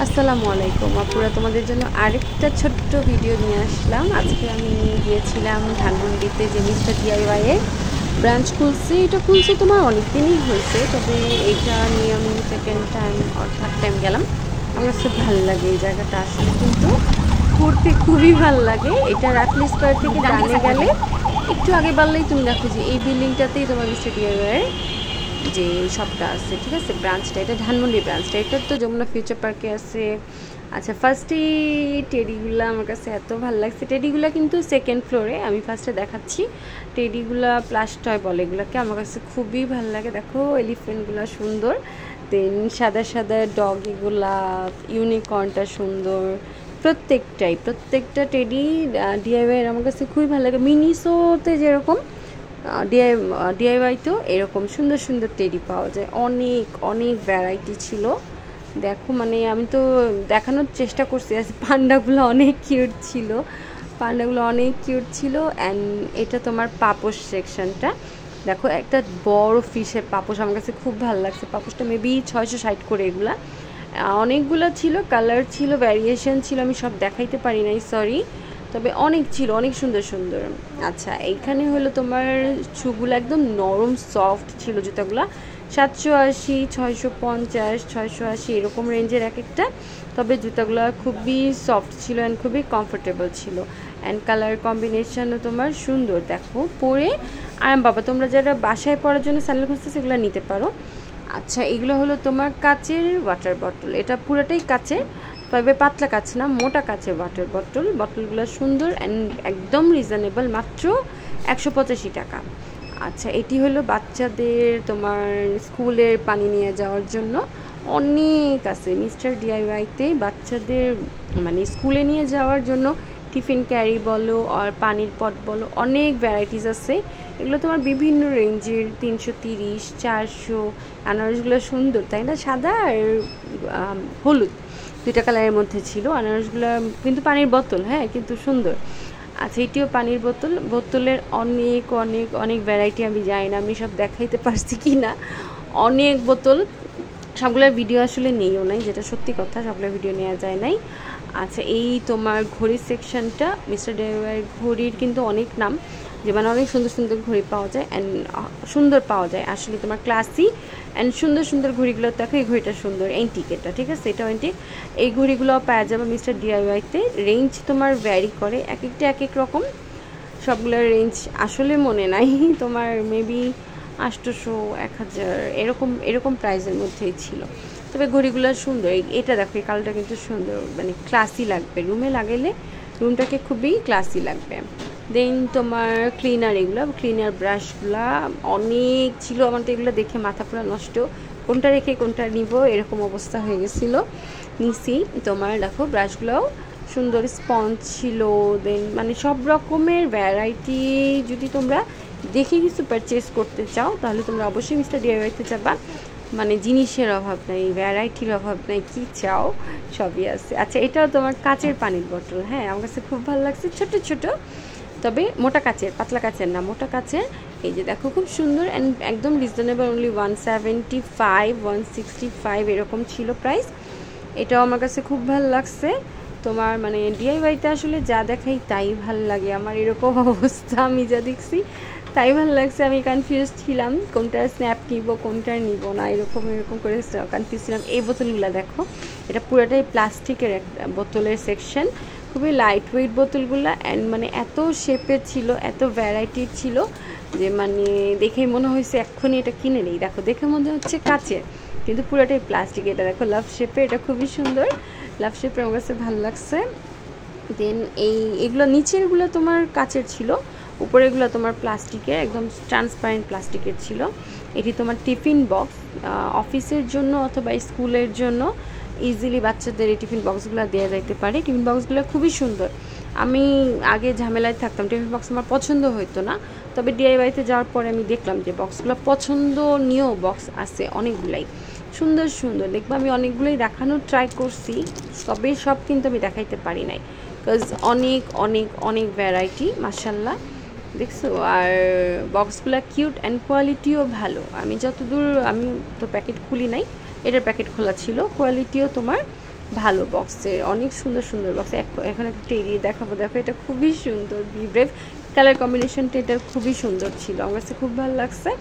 আসসালামু আলাইকুম আপুরা, তোমাদের জন্য আরেকটা ছোট্ট ভিডিও নিয়ে আসলাম। আজকে আমি গিয়েছিলাম ধানমন্ডিতে, যে মিস্টার ডিআইওয়াই এর ব্রাঞ্চ খুলছে। এটা খুলছে তোমার অনেক দিনই হয়েছে, তবে এটা নিয়ে আমি সেকেন্ড টাইম আর থার্ড টাইম গেলাম। আমার কাছে ভালো লাগে এই জায়গাটা, আসলে কিন্তু ঘুরতে খুবই ভালো লাগে। এটা রাকলি স্কোয়ার থেকে ডানে গেলে একটু আগে বাড়লেই তুমি দেখো যে এই বিল্ডিংটাতেই তোমার মিস্টার ডিআইওয়াই যে শপটা আছে, ঠিক আছে, ব্রাঞ্চটা। এটা ধানমন্ডি ব্রাঞ্চটা, এটা তো যমুনা ফিউচার পার্কে আছে। আচ্ছা, ফার্স্টেই টেডিগুলো আমার কাছে এত ভালো লাগছে। টেডিগুলো কিন্তু সেকেন্ড ফ্লোরে, আমি ফার্স্টে দেখাচ্ছি। টেডিগুলা প্লাস টয় বলে এগুলোকে, আমার কাছে খুবই ভালো লাগে। দেখো এলিফেন্টগুলো সুন্দর, দেন সাদা সাদা ডগ এগুলা, ইউনিকর্নটা সুন্দর। প্রত্যেকটা টেডি ডিআইওয়াই আমার কাছে খুবই ভালো লাগে। মিনিসোতে যেরকম ডিআইওয়াইতেও এরকম সুন্দর সুন্দর টেডি পাওয়া যায়। অনেক অনেক ভ্যারাইটি ছিল। দেখো মানে আমি তো দেখানোর চেষ্টা করছি, পান্ডাগুলো অনেক কিউট ছিল, অ্যান্ড এটা তোমার পাপোশ সেকশনটা। দেখো একটা বড় ফিশের পাপোশ, আমার কাছে খুব ভালো লাগছে। পাপোশটা মেবি 660 করে। এগুলা অনেকগুলো ছিল, কালার ছিল, ভ্যারিয়েশন ছিল, আমি সব দেখাইতে পারি নাই, সরি। তবে অনেক ছিল, অনেক সুন্দর সুন্দর। আচ্ছা, এইখানে হলো তোমার শুগুলো একদম নরম সফট ছিল জুতাগুলা। 780, 650, 680 এরকম রেঞ্জের এক একটা। তবে জুতাগুলো খুবই সফট ছিল অ্যান্ড খুবই কমফোর্টেবল ছিল, অ্যান্ড কালার কম্বিনেশনও তোমার সুন্দর। দেখো পরে আরাম বাবা, তোমরা যারা বাসায় পড়ার জন্য স্যান্ডেল খুঁজতে সেগুলো নিতে পারো। আচ্ছা, এগুলো হলো তোমার কাচের ওয়াটার বটল। এটা পুরোটাই কাচের, তবে পাতলা কাচ না, মোটা কাচের ওয়াটার বটল। বটলগুলো সুন্দর অ্যান্ড একদম রিজনেবল, মাত্র 185 টাকা। আচ্ছা, এটি হলো বাচ্চাদের তোমার স্কুলের পানি নিয়ে যাওয়ার জন্য। অনেক আছে মিস্টার ডিআইওয়াইতে বাচ্চাদের, মানে স্কুলে নিয়ে যাওয়ার জন্য টিফিন ক্যারি বলো আর পানির পট বলো, অনেক ভ্যারাইটিস আছে। এগুলো তোমার বিভিন্ন রেঞ্জের, 330, 400। আনারসগুলো সুন্দর, তাই না? সাদা আর হলুদ দুইটা কালারের মধ্যে ছিল আনারসগুলো, কিন্তু পানির বোতল, হ্যাঁ, কিন্তু সুন্দর। আচ্ছা, এটিও পানির বোতল। বোতলের অনেক অনেক অনেক ভ্যারাইটি, আমি জানি না আমি সব দেখাইতে পারছি কি না। অনেক বোতল, সবগুলোর ভিডিও আসলে নেইও নাই, যেটা সত্যি কথা, সবগুলোর ভিডিও নেওয়া যায় নাই। আচ্ছা, এই তোমার ঘড়ির সেকশনটা, মিস্টার ডিআইওয়াইয়ের ঘড়ির কিন্তু অনেক নাম, যে মানে অনেক সুন্দর সুন্দর ঘড়ি পাওয়া যায় অ্যান্ড সুন্দর পাওয়া যায় আসলে তোমার ক্লাসি অ্যান্ড সুন্দর সুন্দর ঘড়িগুলো। দেখো এই ঘড়িটা সুন্দর, এন্টিক, এটা ঠিক আছে, এটা এন্টিক। এই ঘড়িগুলো পাওয়া যাবে মিস্টার ডিআইওয়াইতে। রেঞ্জ তোমার ভ্যারি করে, এক একটা এক এক রকম। সবগুলোর রেঞ্জ আসলে মনে নাই, তোমার মেবি 800, 1000 এরকম এরকম প্রাইসের মধ্যেই ছিল। তবে ঘড়িগুলো সুন্দর। এটা দেখো, এই কালারটা কিন্তু সুন্দর, মানে ক্লাসি লাগবে, রুমে লাগাইলে রুমটাকে খুবই ক্লাসি লাগবে। দেন তোমার ক্লিনার, এগুলো ক্লিনার ব্রাশগুলা অনেক ছিল। আমার তো এগুলো দেখে মাথা পুরো নষ্ট, কোনটা রেখে কোনটা নিব এরকম অবস্থা হয়ে গেছিলো। নিছি তোমার, দেখো ব্রাশগুলোও সুন্দর, স্পঞ্জ ছিল। দেন মানে সব রকমের ভ্যারাইটি। যদি তোমরা দেখে কিছু পারচেস করতে চাও তাহলে তোমরা অবশ্যই মিস্টার ডিআইওয়াইতে যাবা। মানে জিনিসের অভাব নাই, ভ্যারাইটির অভাব নাই, কি চাও সবই আছে। আচ্ছা, এটাও তোমার কাচের পানির বোতল, হ্যাঁ, আমার কাছে খুব ভালো লাগছে। ছোট ছোট, তবে মোটা কাচের, পাতলা কাচের না, মোটা কাচের। এই যে দেখো খুব সুন্দর অ্যান্ড একদম রিজনেবল, অনলি 175, 165 এরকম ছিল প্রাইস। এটাও আমার কাছে খুব ভালো লাগছে। তোমার মানে ডিআইওয়াইতে আসলে যা দেখাই তাই ভালো লাগে আমার, এরকম অবস্থা। আমি যা দেখছি তাই ভালো লাগছে। আমি কনফিউজ ছিলাম কোনটার স্ন্যাপ নিব কোনটার নিব না, এরকম করে কনফিউজ ছিলাম। এই বোতলগুলো দেখো, এটা পুরোটাই প্লাস্টিকের একটা বোতলের সেকশন, খুবই লাইট ওয়েট বোতলগুলো অ্যান্ড মানে এত শেপের ছিল, এত ভ্যারাইটির ছিল যে মানে দেখেই মনে হয়েছে এক্ষুনি এটা কিনে নেই। দেখো দেখে মনে হচ্ছে কাচের, কিন্তু পুরোটাই প্লাস্টিক। এটা দেখো লাভ শেপে, এটা খুবই সুন্দর, লাভ শেপের আমার কাছে ভালো লাগছে। দেন এগুলো নিচেরগুলো তোমার কাচের ছিল, উপরেগুলো তোমার প্লাস্টিকের, একদম ট্রান্সপারেন্ট প্লাস্টিকের ছিল। এটি তোমার টিফিন বক্স, অফিসের জন্য অথবা স্কুলের জন্য ইজিলি বাচ্চাদের এই টিফিন বক্সগুলো দেওয়া যাইতে পারে। টিফিন বক্সগুলো খুবই সুন্দর। আমি আগে ঝামেলায় থাকতাম, টিফিন বক্স আমার পছন্দ হতো না, তবে ডিআইওয়াইতে যাওয়ার পরে আমি দেখলাম যে বক্সগুলো পছন্দনীয় বক্স আছে অনেকগুলাই, সুন্দর সুন্দর। দেখবো আমি অনেকগুলোই দেখানোর ট্রাই করছি, তবে সব কিন্তু আমি দেখাইতে পারি নাই, বিকজ অনেক অনেক অনেক ভ্যারাইটি, মাশাল্লাহ, দেখছো। আর বক্সগুলো কিউট অ্যান্ড কোয়ালিটিও ভালো। আমি যতদূর, আমি তো প্যাকেট খুলি নাই, এটার প্যাকেট খোলা ছিল, কোয়ালিটিও তোমার ভালো বক্সের, অনেক সুন্দর সুন্দর বক্স। এখন একটা এরিয়ে দেখাবো, দেখো এটা খুবই সুন্দর, বি ব্রেভ কালার কম্বিনেশনটা এটার খুবই সুন্দর ছিল, আমার কাছে খুব ভালো লাগছে।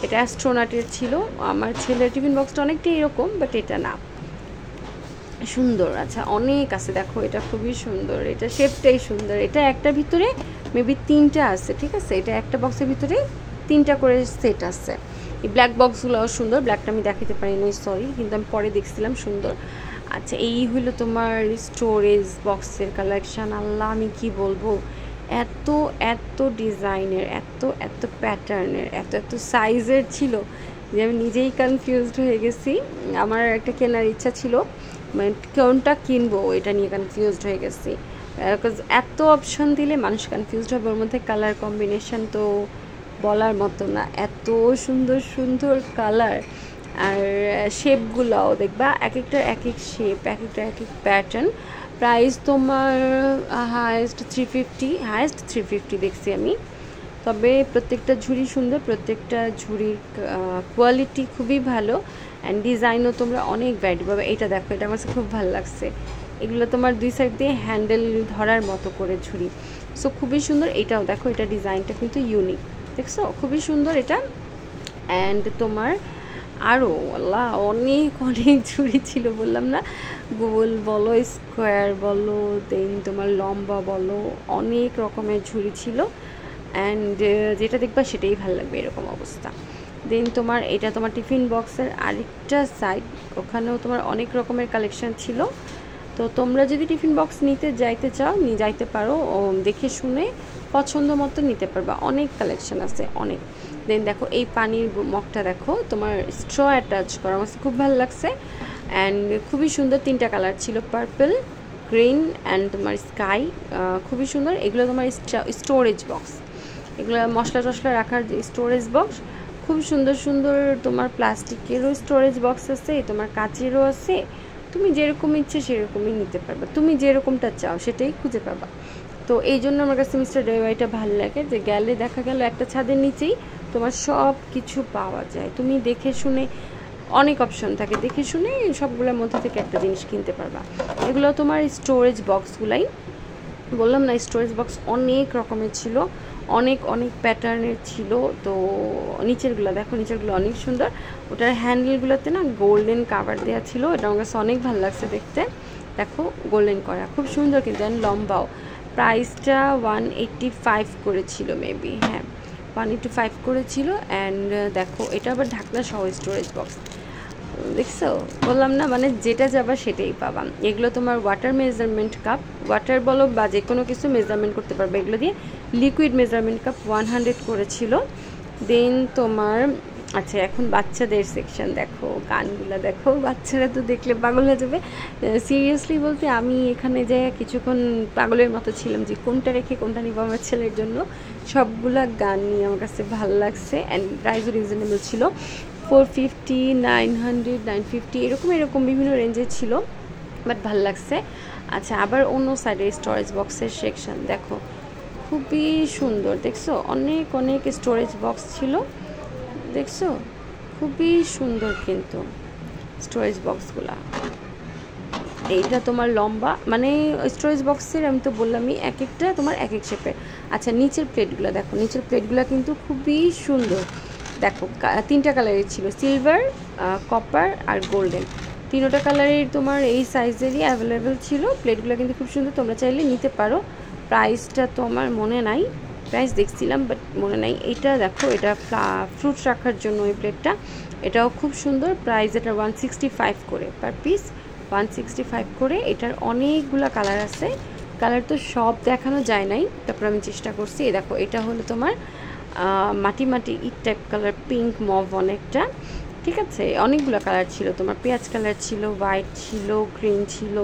এটা অ্যাস্ট্রোনাটের ছিল, আমার ছেলের টিফিন বক্সটা অনেকটা এরকম, বাট এটা না, সুন্দর। আচ্ছা অনেক আছে, দেখো এটা খুবই সুন্দর, এটা শেপটাই সুন্দর। এটা একটার ভিতরে মেবি 3টা আছে, ঠিক আছে, এটা একটা বক্সের ভিতরে 3টা করে সেট আছে। এই ব্ল্যাক বক্সগুলোও সুন্দর, ব্ল্যাকটা আমি দেখাতে পারিনি সরি, কিন্তু আমি পরে দেখছিলাম সুন্দর। আচ্ছা এই হলো তোমার স্টোরেজ বক্সের কালেকশান। আল্লাহ আমি কি বলবো, এত এত ডিজাইনের, এত এত প্যাটার্নের, এত এত সাইজের ছিল যে আমি নিজেই কনফিউজড হয়ে গেছি। আমার একটা কেনার ইচ্ছা ছিল, মানে কোনটা কিনবো এটা নিয়ে কনফিউজড হয়ে গেছি। বিকজ এত অপশন দিলে মানুষ কনফিউজড হবে, ওর মধ্যে কালার কম্বিনেশন তো বলার মতো না, এত সুন্দর সুন্দর কালার। আর শেপগুলোও দেখবা, এক একটার এক এক শেপ, এক একটার এক এক প্যাটার্ন। প্রাইস তোমার হায়েস্ট 350, হায়েস্ট 350 দেখছি আমি। তবে প্রত্যেকটা ঝুড়ি সুন্দর, প্রত্যেকটা ঝুড়ির কোয়ালিটি খুবই ভালো, অ্যান্ড ডিজাইনও তোমরা অনেক ভ্যারাইটি পাবে। এটা দেখো, এটা আমার খুব ভালো লাগছে, এগুলো তোমার 2 সাইড দিয়ে হ্যান্ডেল ধরার মতো করে ঝুড়ি, সো খুবই সুন্দর। এটাও দেখো, এটা ডিজাইনটা কিন্তু ইউনিক, দেখছো খুবই সুন্দর এটা। অ্যান্ড তোমার আরও আল্লাহ অনেক অনেক ঝুড়ি ছিল, বললাম না, গোল বলো, স্কোয়ার বলো, দেন তোমার লম্বা বলো, অনেক রকমের ঝুড়ি ছিল। অ্যান্ড যেটা দেখবা সেটাই ভালো লাগবে, এরকম অবস্থা। দেন তোমার এটা তোমার টিফিন বক্সের আরেকটা সাইড, ওখানেও তোমার অনেক রকমের কালেকশান ছিল। তো তোমরা যদি টিফিন বক্স নিতে যাইতে চাও, নিয়ে যাইতে পারো, দেখে শুনে পছন্দ মতো নিতে পারবা, অনেক কালেকশান আছে অনেক। দেন দেখো এই পানির মগটা দেখো, তোমার স্ট্র অ্যাটাচ করা, আমার খুব ভালো লাগছে। অ্যান্ড খুবই সুন্দর, 3টা কালার ছিল, পার্পল, গ্রিন অ্যান্ড তোমার স্কাই, খুবই সুন্দর। এগুলো তোমার স্টোরেজ বক্স, এগুলো মশলা টশলা রাখার যে স্টোরেজ বক্স, খুব সুন্দর সুন্দর। তোমার প্লাস্টিকেরও স্টোরেজ বক্স আছে, তোমার কাচেরও আছে, তুমি যেরকম ইচ্ছে সেরকমই নিতে পারবে, তুমি যেরকমটা চাও সেটাই খুঁজে পাবা। তো এই জন্য আমার কাছে মিস্টার ডিআইওয়াইটা ভালো লাগে, যে গেলে দেখা গেল একটা ছাদের নিচেই তোমার সব কিছু পাওয়া যায়, তুমি দেখে শুনে, অনেক অপশন থাকে, দেখে শুনে সবগুলোর মধ্যে থেকে একটা জিনিস কিনতে পারবা। এগুলো তোমার স্টোরেজ বক্সগুলাই, বললাম না স্টোরেজ বক্স অনেক রকমের ছিল, অনেক অনেক প্যাটার্নের ছিল। তো নিচেরগুলো দেখো, নিচেরগুলো অনেক সুন্দর, ওটার হ্যান্ডেলগুলোতে না গোল্ডেন কাভার দেওয়া ছিল, এটা আমার কাছে অনেক ভালো লাগছে দেখতে, দেখো গোল্ডেন করা, খুব সুন্দর কিন্তু। অ্যান্ড লম্বাও, প্রাইসটা 185 করেছিল মেবি, হ্যাঁ 185 করেছিল। অ্যান্ড দেখো এটা আবার ঢাকনা সহ স্টোরেজ বক্স, দেখছো, বললাম না মানে যেটা যাবা সেটাই পাবা। এগুলো তোমার ওয়াটার মেজারমেন্ট কাপ, ওয়াটার বলো বা যে কোনো কিছু মেজারমেন্ট করতে পারবে এগুলো দিয়ে। লিকুইড মেজারমেন্ট কাপ 100 করেছিল। দেন তোমার আচ্ছা এখন বাচ্চাদের সেকশন দেখো, গানগুলো দেখো, বাচ্চারা তো দেখলে পাগল হয়ে যাবে। সিরিয়াসলি বলতে আমি এখানে যে কিছুক্ষণ পাগলের মতো ছিলাম যে কোনটা রেখে কোনটা নিব আমার ছেলের জন্য। সবগুলা গান নিয়ে আমার কাছে ভালো লাগছে, অ্যান্ড প্রাইসও রিজনেবল ছিল, 450, 900, 950 এরকম এরকম বিভিন্ন রেঞ্জে ছিল, বাট ভালো লাগছে। আচ্ছা আবার অন্য সাইডে স্টোরেজ বক্সের সেকশন দেখো, খুবই সুন্দর, দেখছো অনেক অনেক স্টোরেজ বক্স ছিল, দেখছো খুবই সুন্দর কিন্তু স্টোরেজ বক্সগুলা। এইটা তোমার লম্বা, মানে স্টোরেজ বক্সের আমি তো বললামই এক একটা তোমার এক এক শেপের। আচ্ছা নিচের প্লেটগুলো দেখো, নিচের প্লেটগুলো কিন্তু খুবই সুন্দর, দেখো 3টা কালারের ছিল, সিলভার, কপার আর গোল্ডেন, 3টা কালারের তোমার এই সাইজেরই অ্যাভেলেবেল ছিল। প্লেটগুলো কিন্তু খুব সুন্দর, তোমরা চাইলে নিতে পারো। প্রাইসটা তো আমার মনে নাই, প্রাইস দেখছিলাম বাট মনে নাই। এটা দেখো, এটা ফ্রুটস রাখার জন্য এই প্লেটটা, এটাও খুব সুন্দর। প্রাইস এটা 165 করে পার পিস, 165 করে। এটার অনেকগুলো কালার আছে, কালার তো সব দেখানো যায় নাই, তারপর আমি চেষ্টা করছি। দেখো এটা হলো তোমার মাটি মাটি ইট টাইপ কালার, পিঙ্ক মভ অনেকটা, ঠিক আছে, অনেকগুলো কালার ছিল, তোমার পেঁয়াজ কালার ছিল, হোয়াইট ছিল, গ্রিন ছিল,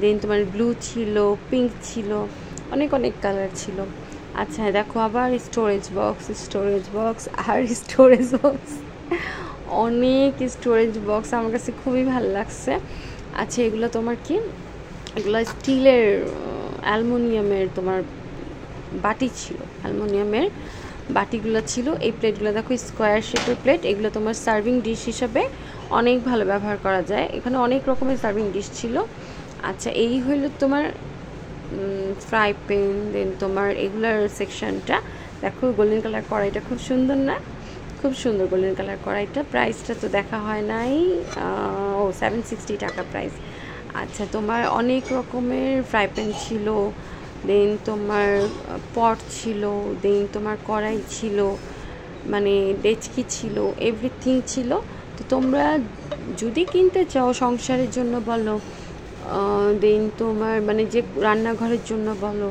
দেন তোমার ব্লু ছিল, পিঙ্ক ছিল, অনেক অনেক কালার ছিল। আচ্ছা দেখো আবার স্টোরেজ বক্স, স্টোরেজ বক্স আর স্টোরেজ বক্স, অনেক স্টোরেজ বক্স আমার কাছে খুবই ভালো লাগছে। আচ্ছা এগুলো তোমার কি, এগুলো স্টিলের, অ্যালুমিনিয়ামের তোমার বাটি ছিল, অ্যালুমিনিয়ামের বাটিগুলো ছিল। এই প্লেটগুলো দেখো স্কোয়ার শেপের প্লেট, এগুলো তোমার সার্ভিং ডিশ হিসাবে অনেক ভালো ব্যবহার করা যায়। এখানে অনেক রকমের সার্ভিং ডিশ ছিল। আচ্ছা, এই হইল তোমার ফ্রাই প্যান। দেন তোমার এগুলার সেকশনটা দেখো, গোল্ডেন কালার কড়াইটা খুব সুন্দর না? খুব সুন্দর গোল্ডেন কালার কড়াইটা। প্রাইসটা তো দেখা হয় নাই। ও 760 টাকা প্রাইস। আচ্ছা, তোমার অনেক রকমের ফ্রাই প্যান ছিল, দেন তোমার পট ছিল, দেন তোমার কড়াই ছিল, মানে ডেচকি ছিল, এভরিথিং ছিল। তো তোমরা যদি কিনতে চাও সংসারের জন্য বলো, দেন তোমার মানে যে রান্নাঘরের জন্য বলো,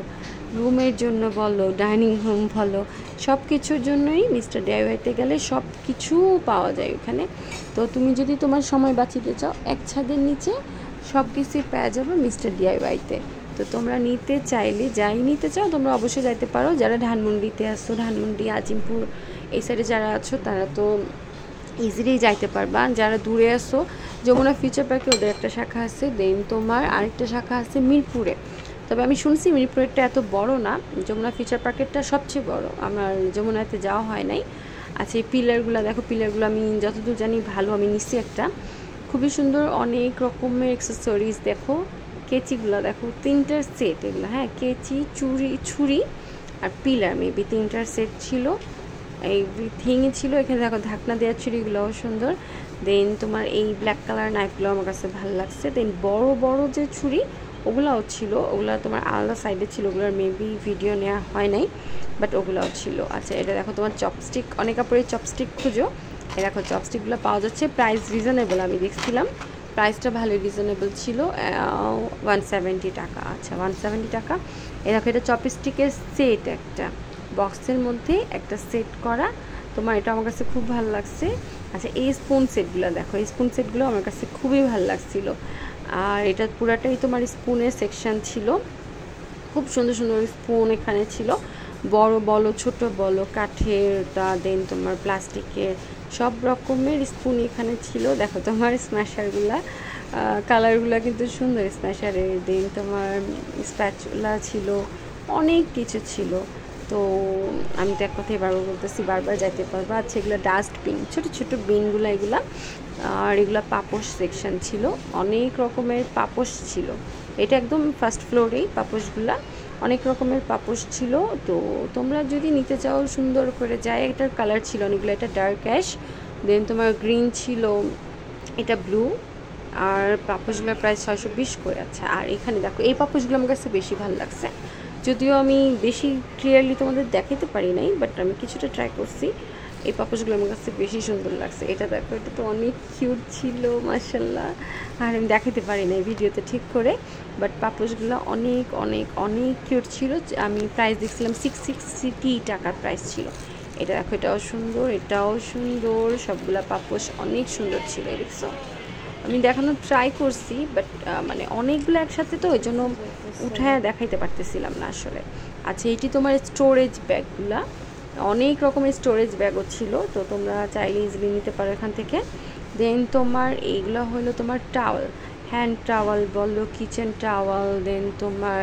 রুমের জন্য বলো, ডাইনিং রুম বলো, সব কিছুর জন্যই মিস্টার ডিআইওয়াইতে গেলে সব কিছু পাওয়া যায় ওখানে। তো তুমি যদি তোমার সময় বাঁচিতে চাও, এক ছাদের নিচে সব কিছুই পাওয়া যাবে মিস্টার ডিআইওয়াইতে। তো তোমরা নিতে চাইলে, যাই নিতে চাও তোমরা অবশ্যই যাইতে পারো। যারা ধানমন্ডিতে আসো, ধানমন্ডি, আজিমপুর এই সাইডে যারা আছো তারা তো ইজিলি যাইতে পারবা। যারা দূরে আসো, যমুনা ফিউচার পার্কে ওদের একটা শাখা আছে, দেন তোমার আরেকটা শাখা আছে মিরপুরে। তবে আমি শুনছি মিরপুরেরটা এত বড় না, যমুনা ফিউচার পার্কেরটা সবচেয়ে বড়। আমার যমুনাতে যাওয়া হয় নাই। আচ্ছা, এই পিলারগুলো দেখো, পিলারগুলো আমি যতদূর জানি ভালো। আমি নিচ্ছি একটা, খুবই সুন্দর, অনেক রকমের অ্যাক্সেসরিজ। দেখো কেচিগুলো দেখো, 3টার সেট এগুলো, হ্যাঁ, কেচি, ছুরি আর পিলার মেবি 3টার সেট ছিল, এভরিথিংই ছিল। এখানে দেখো ঢাকনা দেওয়ার ছুরিগুলোও সুন্দর। দেন তোমার এই ব্ল্যাক কালার নাইফগুলো আমার কাছে ভালো লাগছে। দেন বড় বড় যে ছুরি ওগুলাও ছিল, ওগুলো তোমার আলাদা সাইডে ছিল, ওগুলোর মেবি ভিডিও নেওয়া হয় নাই, বাট ওগুলোও ছিল। আচ্ছা, এটা দেখো তোমার চপস্টিক, অনেক কাপড়ের চপস্টিক খুঁজো, এই দেখো চপস্টিকগুলো পাওয়া যাচ্ছে। প্রাইস রিজনেবল, আমি দেখছিলাম প্রাইসটা ভালো রিজনেবল ছিল, 170 টাকা। আচ্ছা, 170 টাকা। এই দেখো এটা চপস্টিকের সেট, একটা বক্সের মধ্যে একটা সেট করা, তোমার এটা আমার কাছে খুব ভালো লাগছে। আচ্ছা, এই স্পুন সেটগুলো দেখো, এই স্পুন সেটগুলো আমার কাছে খুবই ভালো লাগছিল। আর এটা পুরাটাই তোমার স্পুনের সেকশন ছিল, খুব সুন্দর সুন্দর স্পুন এখানে ছিল, বড় বলো ছোট বলো, কাঠেরটা, দেন তোমার প্লাস্টিকের, সব রকমের স্পুন এখানে ছিল। দেখো তোমার স্ম্যাশারগুলা, কালারগুলো কিন্তু সুন্দর স্ম্যাশারের। দেন তোমার স্প্যাচুলা ছিল, অনেক কিছু ছিল। তো আমি তো এক কথাই বারবার বলতেছি, বারবার যাইতে পারবো। আচ্ছা, এগুলো ডাস্টবিন, ছোটো ছোটো বিনগুলো এগুলা। আর এগুলো পাপোশ সেকশন ছিল, অনেক রকমের পাপোশ ছিল। এটা একদম ফার্স্ট ফ্লোরেই পাপোশগুলা, অনেক রকমের পাপোশ ছিল। তো তোমরা যদি নিতে চাও সুন্দর করে যায়, এটার কালার ছিল অনেকগুলো, এটা ডার্ক অ্যাশ, দেন তোমার গ্রিন ছিল, এটা ব্লু। আর পাপোশগুলোর প্রাইস 620 করে। আচ্ছা, আর এখানে দেখো এই পাপোশগুলো আমার কাছে বেশি ভালো লাগছে, যদিও আমি বেশি ক্লিয়ারলি তোমাদের দেখাতে পারি নাই, বাট আমি কিছুটা ট্রাই করছি। এই পাপোশগুলো আমার কাছে বেশি সুন্দর লাগছে। এটা দেখো, এটা তো অনেক কিউট ছিল মাশাআল্লাহ। আর আমি দেখাতে পারি নাই ভিডিওতে ঠিক করে, বাট পাপোশগুলো অনেক অনেক অনেক কিউট ছিল। আমি প্রাইস দেখছিলাম 660 টাকার প্রাইস ছিল। এটা দেখো, এটাও সুন্দর, এটাও সুন্দর, সবগুলা পাপোশ অনেক সুন্দর ছিল। দেখছো, আমি দেখানোর ট্রাই করছি, বাট মানে অনেকগুলো একসাথে তো ওই জন্য উঠায় দেখাইতে পারতেছিলাম না আসলে। আচ্ছা, এটি তোমার স্টোরেজ ব্যাগগুলা, অনেক রকমের স্টোরেজ ব্যাগও ছিল, তো তোমরা চাইলে ইজিলি নিতে পারো এখান থেকে। দেন তোমার এইগুলো হলো তোমার টাওয়াল, হ্যান্ড টাওয়াল বলো, কিচেন টাওয়াল, দেন তোমার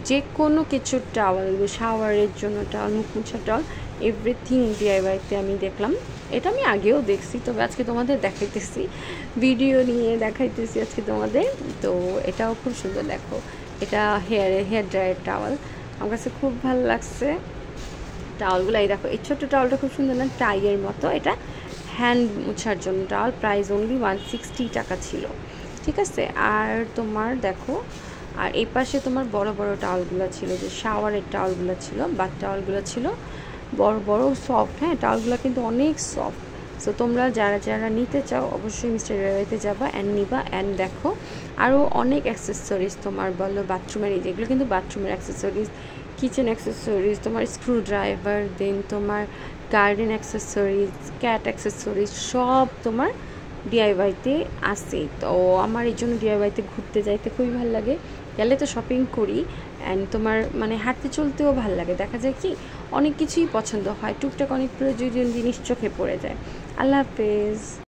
যে কোনো কিছুর টাওয়াল, শাওয়ারের জন্য টাওয়াল, মুখ মুছা টাওয়াল, এভরিথিং ডিআইওয়াইতে আমি দেখলাম। এটা আমি আগেও দেখছি, তবে আজকে তোমাদের দেখাইতেছি, ভিডিও নিয়ে দেখাইতেছি আজকে তোমাদের। তো এটাও খুব সুন্দর, দেখো এটা হেয়ার ড্রায়ার টাওয়াল, আমার কাছে খুব ভালো লাগছে টাওয়ালগুলো। এই দেখো, এই ছোট্ট টাওয়ালটা খুব সুন্দর না, টাইয়ের মতো, এটা হ্যান্ড মুছার জন্য টাওয়াল, প্রাইস অনলি 160 টাকা ছিল, ঠিক আছে। আর তোমার দেখো, আর এই পাশে তোমার বড় বড় টাওয়ালগুলো ছিল, যে শাওয়ারের টাওয়ালগুলো ছিল, বাথ টাওয়ালগুলো ছিল বড় বড়, সফট, হ্যাঁ টাওয়ালগুলো কিন্তু অনেক সফট। সো তোমরা যারা যারা নিতে চাও অবশ্যই মিস্টার ডিআইওয়াইতে যাবা অ্যান্ড নিবা। অ্যান্ড দেখো আরও অনেক অ্যাক্সেসরিজ তোমার বলো, বাথরুমের, এই যেগুলো কিন্তু বাথরুমের অ্যাক্সেসরিজ, কিচেন অ্যাক্সেসরিজ, তোমার স্ক্রু ড্রাইভার, দেন তোমার গার্ডেন অ্যাক্সেসরিজ, ক্যাট অ্যাক্সেসরিজ, সব তোমার ডিআইওয়াইতে আছে। তো আমার এই জন্য ডিআইওয়াইতে ঘুরতে যাইতে খুবই ভালো লাগে, গেলে তো শপিং করি, অ্যান্ড তোমার মানে হাঁটতে চলতেও ভালো লাগে। দেখা যায় কি অনেক কিছুই পছন্দ হয়, টুকটাক অনেক প্রয়োজনীয় জিনিস চোখে পড়ে যায়। আল্লাহ হাফেজ।